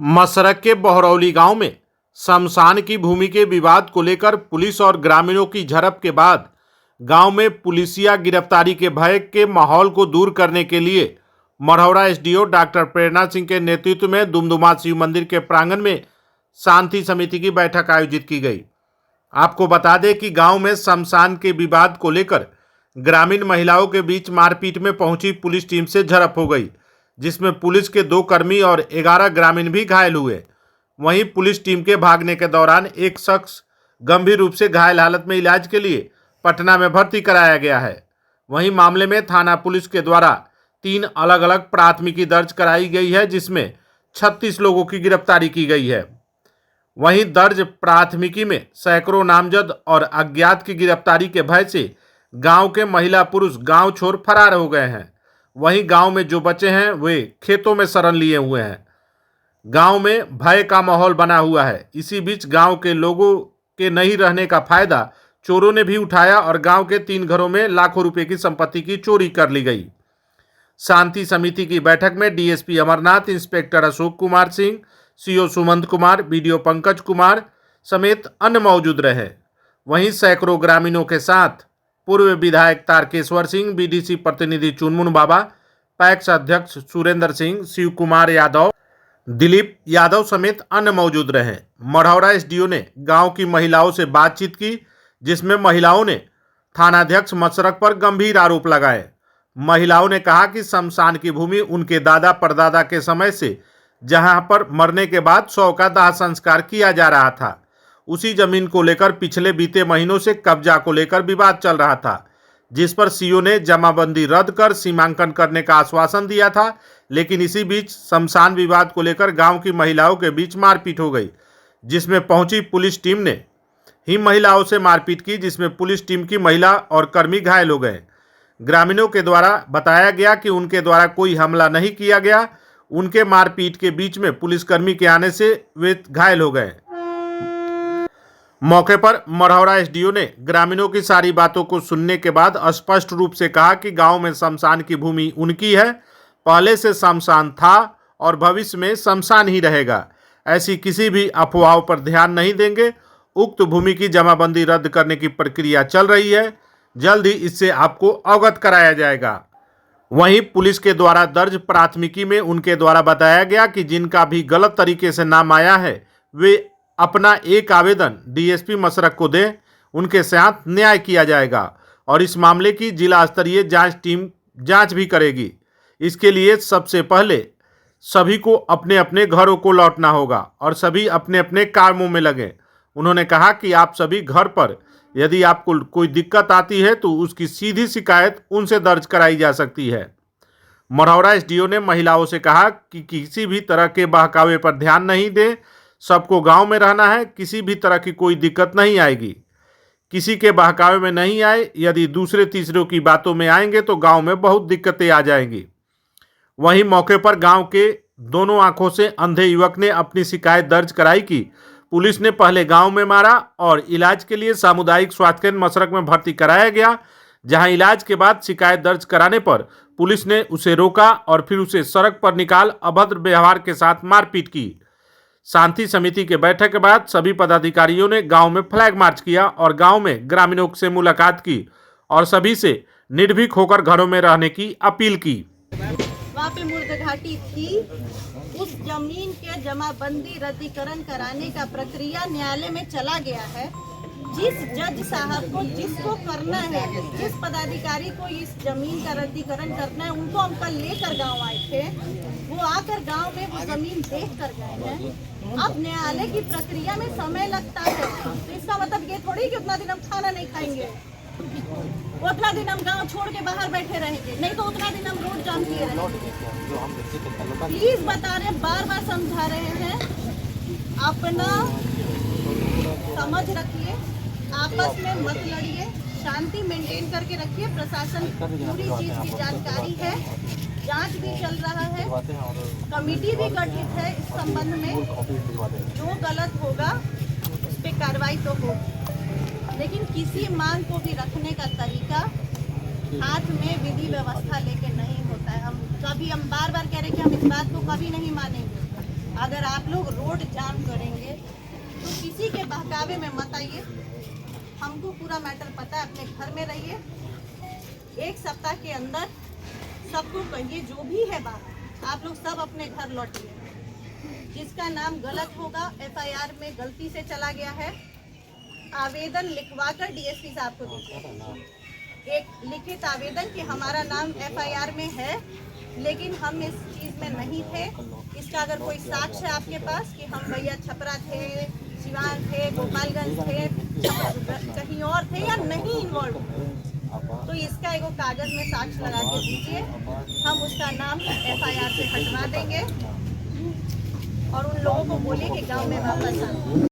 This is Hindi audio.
मसरक के बहरौली गांव में शमशान की भूमि के विवाद को लेकर पुलिस और ग्रामीणों की झड़प के बाद गांव में पुलिसिया गिरफ्तारी के भय के माहौल को दूर करने के लिए मढ़ौरा एसडीओ डॉक्टर प्रेरणा सिंह के नेतृत्व में दुमदुमा शिव मंदिर के प्रांगण में शांति समिति की बैठक आयोजित की गई। आपको बता दें कि गांव में शमशान के विवाद को लेकर ग्रामीण महिलाओं के बीच मारपीट में पहुंची पुलिस टीम से झड़प हो गई, जिसमें पुलिस के 2 कर्मी और 11 ग्रामीण भी घायल हुए। वहीं पुलिस टीम के भागने के दौरान एक शख्स गंभीर रूप से घायल हालत में इलाज के लिए पटना में भर्ती कराया गया है। वहीं मामले में थाना पुलिस के द्वारा 3 अलग अलग प्राथमिकी दर्ज कराई गई है, जिसमें 36 लोगों की गिरफ्तारी की गई है। वहीं दर्ज प्राथमिकी में सैकड़ों नामजद और अज्ञात की गिरफ्तारी के भय से गांव के महिला पुरुष गांव छोड़ फरार हो गए हैं। वहीं गांव में जो बचे हैं वे खेतों में शरण लिए हुए हैं। गांव में भय का माहौल बना हुआ है। इसी बीच गांव के लोगों के नहीं रहने का फायदा चोरों ने भी उठाया और गांव के 3 घरों में लाखों रुपए की संपत्ति की चोरी कर ली गई। शांति समिति की बैठक में DSP Amarnath, inspector Ashok Kumar Singh, CO Sumant Kumar, BDO Pankaj Kumar समेत अन्य मौजूद रहे। वहीं सैकड़ों ग्रामीणों के साथ पूर्व विधायक तारकेश्वर सिंह, बीडीसी प्रतिनिधि चुनमुन बाबा, पैक्स अध्यक्ष सुरेंद्र सिंह, शिव कुमार यादव, दिलीप यादव समेत अन्य मौजूद रहे। मढ़ौरा एसडीओ ने गांव की महिलाओं से बातचीत की, जिसमें महिलाओं ने थानाध्यक्ष मसरक पर गंभीर आरोप लगाए। महिलाओं ने कहा कि शमशान की भूमि उनके दादा परदादा के समय से जहां पर मरने के बाद शव का दाह संस्कार किया जा रहा था, उसी जमीन को लेकर पिछले बीते महीनों से कब्जा को लेकर विवाद चल रहा था, जिस पर सीओ ने जमाबंदी रद्द कर सीमांकन करने का आश्वासन दिया था। लेकिन इसी बीच शमशान विवाद को लेकर गांव की महिलाओं के बीच मारपीट हो गई, जिसमें पहुंची पुलिस टीम ने ही महिलाओं से मारपीट की, जिसमें पुलिस टीम की महिला और कर्मी घायल हो गए। ग्रामीणों के द्वारा बताया गया कि उनके द्वारा कोई हमला नहीं किया गया, उनके मारपीट के बीच में पुलिसकर्मी के आने से वे घायल हो गए। मौके पर मढ़ौरा एसडीओ ने ग्रामीणों की सारी बातों को सुनने के बाद स्पष्ट रूप से कहा कि गांव में शमशान की भूमि उनकी है, पहले से शमशान था और भविष्य में शमशान ही रहेगा। ऐसी किसी भी अफवाहों पर ध्यान नहीं देंगे। उक्त भूमि की जमाबंदी रद्द करने की प्रक्रिया चल रही है, जल्द ही इससे आपको अवगत कराया जाएगा। वहीं पुलिस के द्वारा दर्ज प्राथमिकी में उनके द्वारा बताया गया कि जिनका भी गलत तरीके से नाम आया है वे अपना एक आवेदन डीएसपी मसरक को दें, उनके साथ न्याय किया जाएगा और इस मामले की जिला स्तरीय जांच टीम जांच भी करेगी। इसके लिए सबसे पहले सभी को अपने अपने घरों को लौटना होगा और सभी अपने अपने कामों में लगे। उन्होंने कहा कि आप सभी घर पर यदि आपको कोई दिक्कत आती है तो उसकी सीधी शिकायत उनसे दर्ज कराई जा सकती है। मढ़ौरा एसडीओ ने महिलाओं से कहा कि किसी भी तरह के बहकावे पर ध्यान नहीं दें, सबको गांव में रहना है, किसी भी तरह की कोई दिक्कत नहीं आएगी। किसी के बहकावे में नहीं आए, यदि दूसरे तीसरों की बातों में आएंगे तो गांव में बहुत दिक्कतें आ जाएंगी। वहीं मौके पर गांव के दोनों आंखों से अंधे युवक ने अपनी शिकायत दर्ज कराई कि पुलिस ने पहले गांव में मारा और इलाज के लिए सामुदायिक स्वास्थ्य केंद्र मसरक में भर्ती कराया गया, जहां इलाज के बाद शिकायत दर्ज कराने पर पुलिस ने उसे रोका और फिर उसे सड़क पर निकाल अभद्र व्यवहार के साथ मारपीट की। शांति समिति के बैठक के बाद सभी पदाधिकारियों ने गांव में फ्लैग मार्च किया और गांव में ग्रामीणों से मुलाकात की और सभी से निर्भीक होकर घरों में रहने की अपील की। वहाँ पे मुर्दघाटी थी, उस जमीन के जमाबंदी रद्दीकरण कराने का प्रक्रिया न्यायालय में चला गया है। जिस जज साहब को जिसको करना है, जिस पदाधिकारी को इस जमीन का रद्दीकरण करना है, उनको हम कल लेकर गांव आए थे। वो आकर गांव में वो जमीन देख कर गए हैं। अब न्यायालय की प्रक्रिया में समय लगता है, तो इसका मतलब ये थोड़ी कि उतना दिन हम खाना नहीं खाएंगे, उतना दिन हम गांव छोड़ के बाहर बैठे रहेंगे, नहीं तो उतना दिन हम रोड जाम किए रहेंगे। प्लीज बता रहे, बार बार समझा रहे हैं, अपना समझ रखिए, आपस में मत लड़िए, शांति मेंटेन करके रखिए। प्रशासन पूरी चीज की जानकारी है, जांच भी चल रहा है, कमेटी भी गठित है इस संबंध में। जो गलत होगा उस पर कार्रवाई तो होगी, लेकिन किसी मांग को भी रखने का तरीका हाथ में विधि व्यवस्था लेके नहीं होता है। हम बार बार कह रहे हैं कि हम इस बात को कभी नहीं मानेंगे। अगर आप लोग रोड जाम करेंगे तो किसी के बहकावे में मत आइए। हमको पूरा मैटर पता है, अपने घर में रहिए। 1 सप्ताह के अंदर सबको कहिए जो भी है बात, आप लोग सब अपने घर लौटिए। जिसका नाम गलत होगा, FIR में गलती से चला गया है, आवेदन लिखवाकर DSP साहब को दीजिए। एक लिखित आवेदन कि हमारा नाम FIR में है लेकिन हम इस चीज़ में नहीं थे। इसका अगर कोई साक्ष्य है आपके पास कि हम भैया छपरा थे, सिवान थे, गोपालगंज थे, कहीं और थे या नहीं इन्वॉल्व, तो इसका एगो कागज में साक्ष्य लगा के दीजिए। हम उसका नाम FIR से हटवा देंगे और उन लोगों को बोलिए कि गांव में वापस आए।